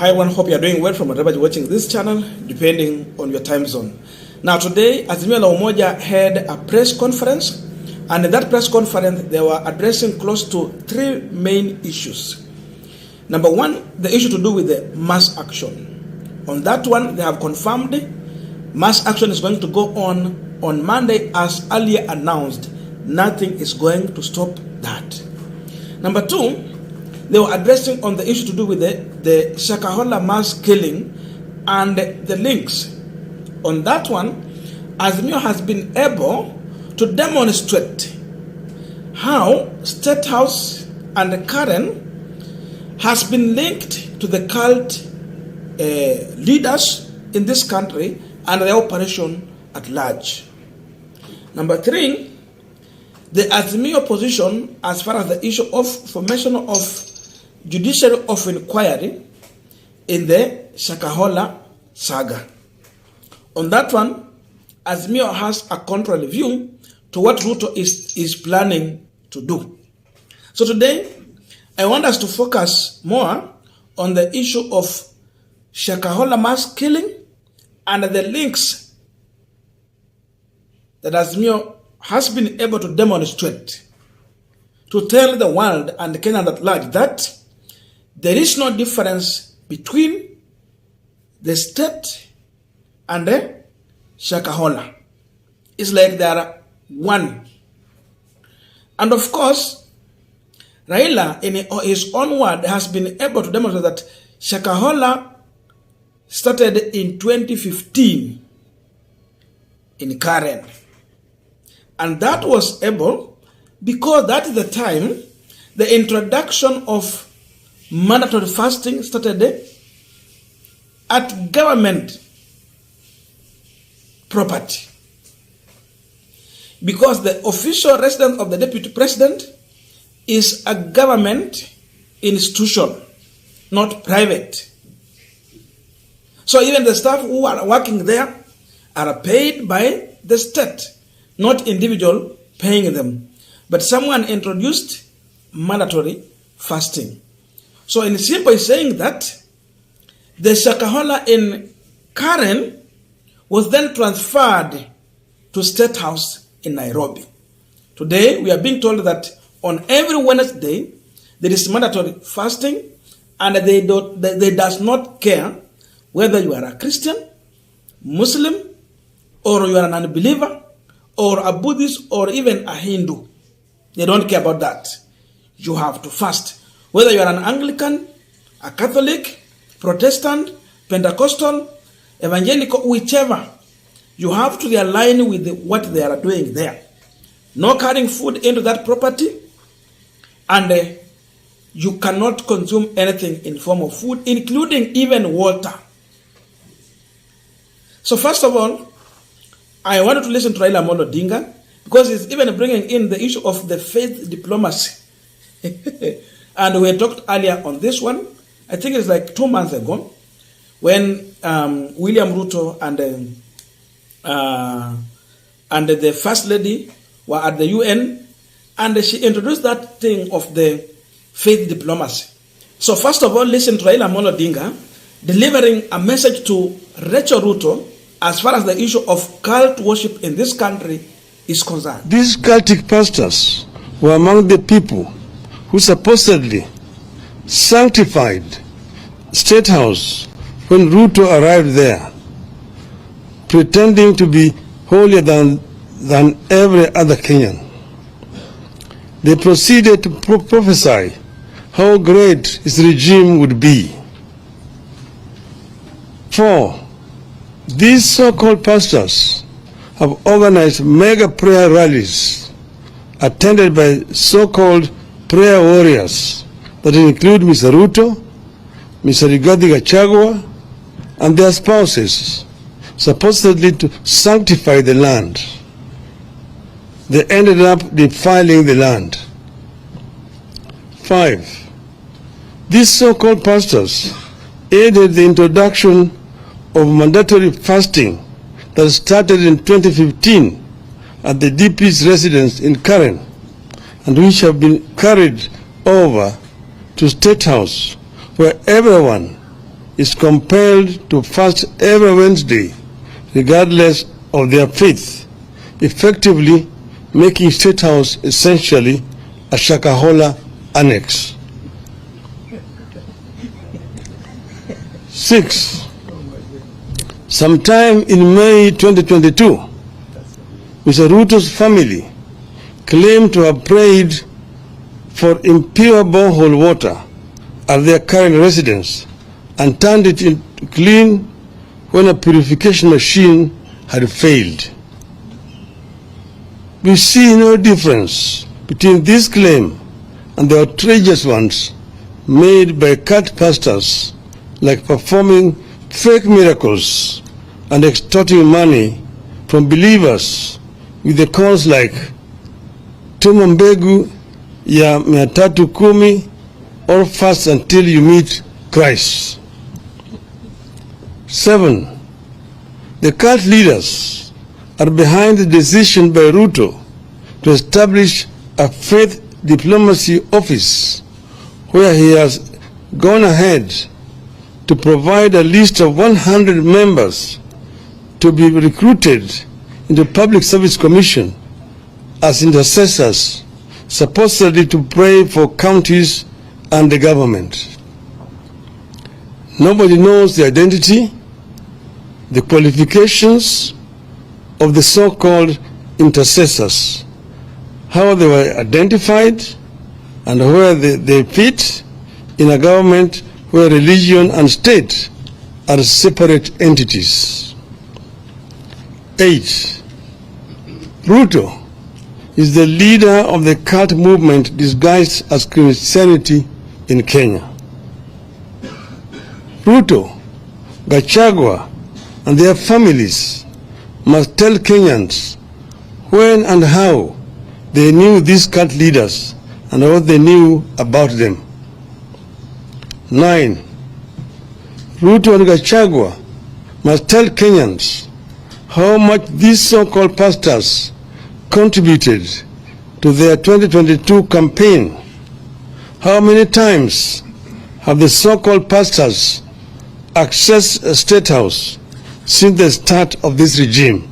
Hi everyone, hope you are doing well from wherever you're watching this channel, depending on your time zone. Now today, Azimio la Umoja had a press conference, and in that press conference, they were addressing close to three main issues. Number one, the issue to do with the mass action. On that one, they have confirmed mass action is going to go on Monday as earlier announced. Nothing is going to stop that. Number two, they were addressing on the issue to do with the Shakahola mass killing and the links. On that one, Azimio has been able to demonstrate how Statehouse and Karen has been linked to the cult leaders in this country and the operation at large. Number three, the Azimio position as far as the issue of formation of judiciary of inquiry in the Shakahola saga. On that one, Azimio has a contrary view to what Ruto is planning to do. So today, I want us to focus more on the issue of Shakahola mass killing and the links that Azimio has been able to demonstrate to tell the world and Kenyans at large that there is no difference between the state and the Shakahola. It's like they are one. And of course, Raila, in his own word, has been able to demonstrate that Shakahola started in 2015 in Karen. And that was able because that is the time the introduction of mandatory fasting started at government property. Because the official residence of the deputy president is a government institution, not private. So even the staff who are working there are paid by the state, not individual paying them. But someone introduced mandatory fasting. So in simple saying that the Shakahola in Karen was then transferred to Statehouse in Nairobi. Today we are being told that on every Wednesday there is mandatory fasting, and they does not care whether you are a Christian, Muslim, or you are an unbeliever, or a Buddhist, or even a Hindu. They don't care about that. You have to fast. Whether you are an Anglican, a Catholic, Protestant, Pentecostal, Evangelical, whichever, you have to align with what they are doing there. No carrying food into that property, and you cannot consume anything in form of food, including even water. So first of all, I wanted to listen to Raila Amolo Odinga because he's even bringing in the issue of the faith diplomacy. And we talked earlier on this one. I think it's like 2 months ago when William Ruto and the First Lady were at the UN, and she introduced that thing of the faith diplomacy. So first of all, listen to Raila Amolo Odinga delivering a message to Rachel Ruto as far as the issue of cult worship in this country is concerned. These cultic pastors were among the people who supposedly sanctified Statehouse when Ruto arrived there, pretending to be holier than every other Kenyan. They proceeded to prophesy how great his regime would be. 4. These so-called pastors have organized mega prayer rallies attended by so-called prayer warriors that include Mr. Ruto, Mr. Rigathi Gachagua, and their spouses, supposedly to sanctify the land. They ended up defiling the land. 5. These so-called pastors aided the introduction of mandatory fasting that started in 2015 at the DP's residence in Karen, and which have been carried over to Statehouse, where everyone is compelled to fast every Wednesday, regardless of their faith, effectively making Statehouse essentially a Shakahola Annex. 6. Sometime in May 2022, Mr. Ruto's family claimed to have prayed for impure borehole water at their current residence and turned it into clean when a purification machine had failed. We see no difference between this claim and the outrageous ones made by cult pastors, like performing fake miracles and extorting money from believers with the calls like tuma mbegu ya 310 or fast until you meet Christ. 7. The cult leaders are behind the decision by Ruto to establish a faith diplomacy office where he has gone ahead to provide a list of 100 members to be recruited into Public Service Commission as intercessors, supposedly to pray for counties and the government. Nobody knows the identity, the qualifications of the so-called intercessors, how they were identified, and where they fit in a government where religion and state are separate entities. 8. Ruto is the leader of the cult movement disguised as Christianity in Kenya. Ruto, Gachagua, and their families must tell Kenyans when and how they knew these cult leaders and what they knew about them. 9. Ruto and Gachagua must tell Kenyans how much these so-called pastors contributed to their 2022 campaign. How many times have the so-called pastors accessed a Statehouse since the start of this regime?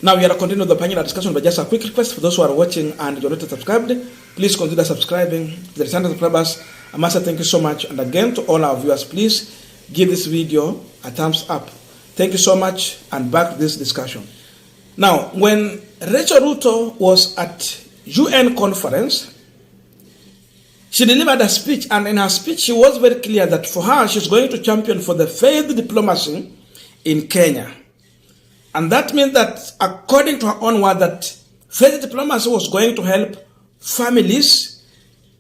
Now we are continuing the panel discussion, but just a quick request for those who are watching and you're not subscribed, please consider subscribing. The return subscribers, I must say thank you so much. And again, to all our viewers, please give this video a thumbs up. Thank you so much, and back to this discussion. Now, when Rachel Ruto was at UN conference, she delivered a speech, and in her speech, she was very clear that for her, she's going to champion for the faith diplomacy in Kenya. And that means that, according to her own word, that faith diplomacy was going to help families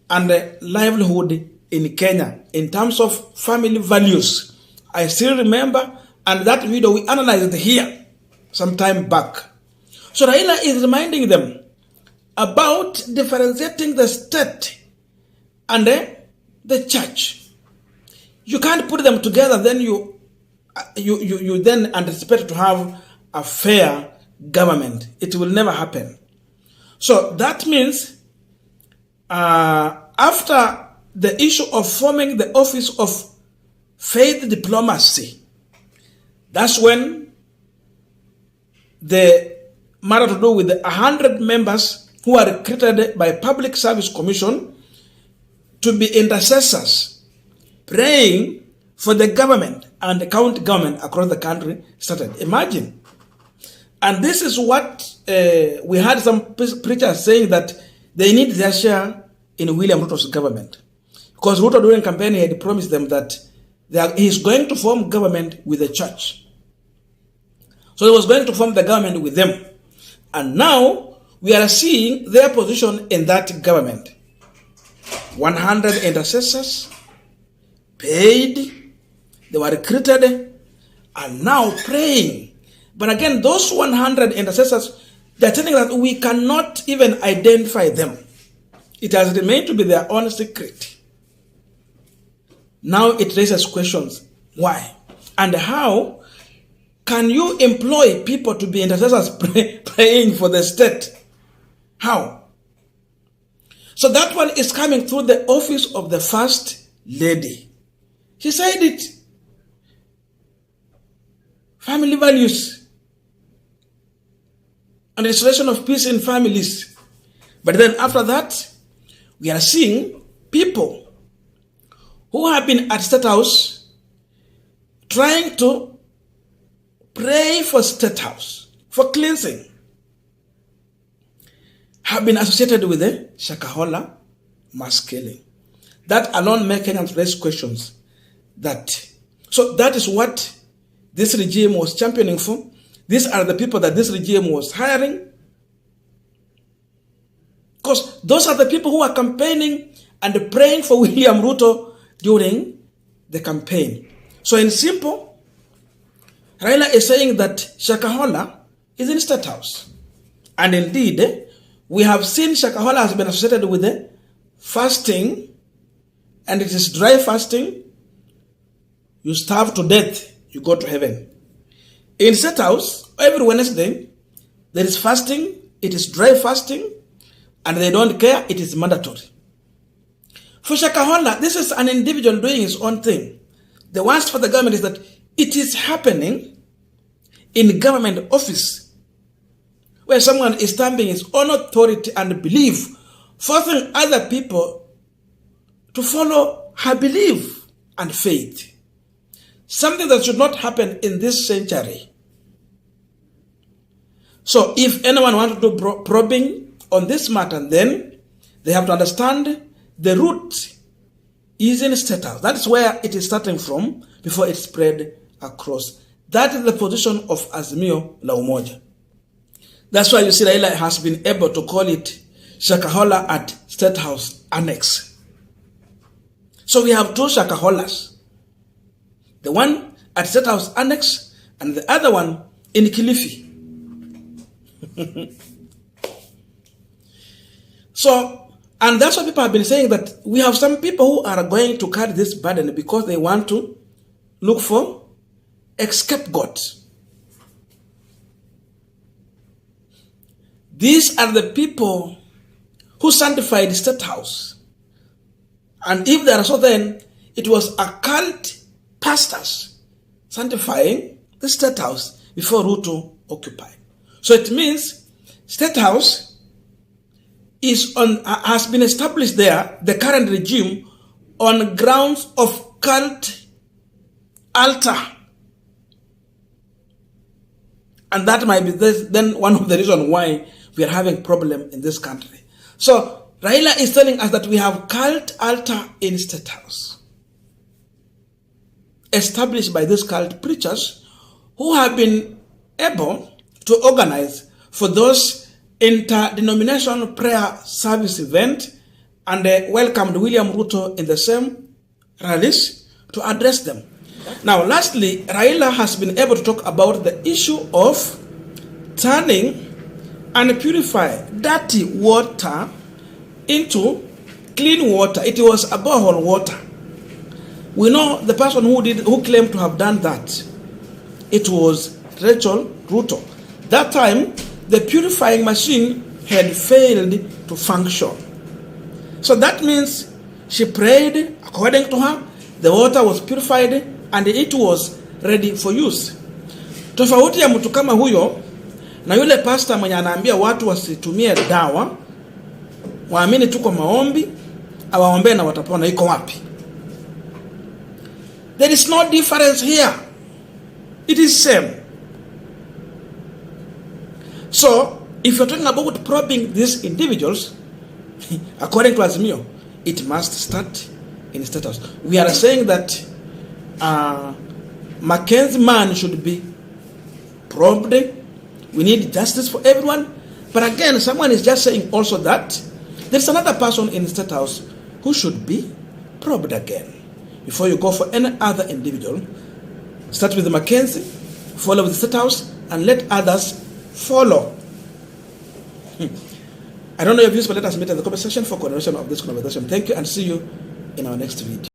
and livelihood in Kenya in terms of family values. I still remember, and that video we analyzed here some time back. So Raila is reminding them about differentiating the state and the church. You can't put them together, then you then anticipate to have a fair government. It will never happen. So that means after the issue of forming the office of faith diplomacy, that's when the matter to do with the 100 members who are recruited by Public Service Commission to be intercessors, praying for the government and the county government across the country started. Imagine. And this is what we had some preachers saying, that they need their share in William Ruto's government. Because Ruto during campaign, he had promised them that he is going to form government with the church. So he was going to form the government with them. And now we are seeing their position in that government. 100 intercessors paid, they were recruited, and now praying. But again, those 100 intercessors, they're telling us that we cannot even identify them. It has remained to be their own secret. Now it raises questions. Why? And how can you employ people to be intercessors praying for the state? How? So that one is coming through the office of the First Lady. She said it family values and restoration of peace in families. But then after that, we are seeing people who have been at Statehouse trying to pray for Statehouse, for cleansing, have been associated with the Shakahola mass killing. That alone makes Kenyans raise questions. So that is what this regime was championing for. These are the people that this regime was hiring. Because those are the people who are campaigning and praying for William Ruto during the campaign. So in simple, Raila is saying that Shakahola is in Statehouse. And indeed, we have seen Shakahola has been associated with the fasting, and it is dry fasting. You starve to death, you go to heaven. In Statehouse, every Wednesday, there is fasting, it is dry fasting, and they don't care, it is mandatory. For Shakahola, this is an individual doing his own thing. The worst for the government is that it is happening in government office, where someone is stamping his own authority and belief, forcing other people to follow her belief and faith. Something that should not happen in this century. So if anyone wants to do probing on this matter, then they have to understand the root is in Statehouse. That is where it is starting from before it spread across. That is the position of Azimio la Umoja. That's why you see Raila has been able to call it Shakahola at Statehouse Annex. So we have two Shakaholas. The one at Statehouse Annex and the other one in Kilifi. So, and that's what people have been saying, that we have some people who are going to carry this burden because they want to look for a scapegoat. These are the people who sanctified Statehouse. And if there are so, then it was a cult pastors sanctifying the Statehouse before Ruto occupied. So it means Statehouse has been established there, the current regime, on grounds of cult altar. And that might be then one of the reasons why we are having problem in this country. So Raila is telling us that we have cult altar in Statehouse, established by these cult preachers who have been able to organize for those interdenominational prayer service event and welcomed William Ruto in the same rallies to address them. Now, lastly, Raila has been able to talk about the issue of turning and purify dirty water into clean water. It was a borehole water. We know the person who claimed to have done that. It was Rachel Ruto. That time, the purifying machine had failed to function. So that means she prayed, according to her, the water was purified and it was ready for use. Tofauti ya mtu kama huyo na yule pastor mwenye anaambia watu wasitumie dawa, waamini tu kwa maombi, awaombe na watapona, iko wapi? There is no difference here. It is same. So, if you're talking about probing these individuals, according to Azimio, it must start in Statehouse. We are saying that Mackenzie man should be probed. We need justice for everyone. But again, someone is just saying also that there's another person in Statehouse who should be probed again. Before you go for any other individual, start with Mackenzie, follow with Statehouse, and let others follow. I don't know your views, but let us meet in the comment section for continuation of this conversation. Thank you and see you in our next video.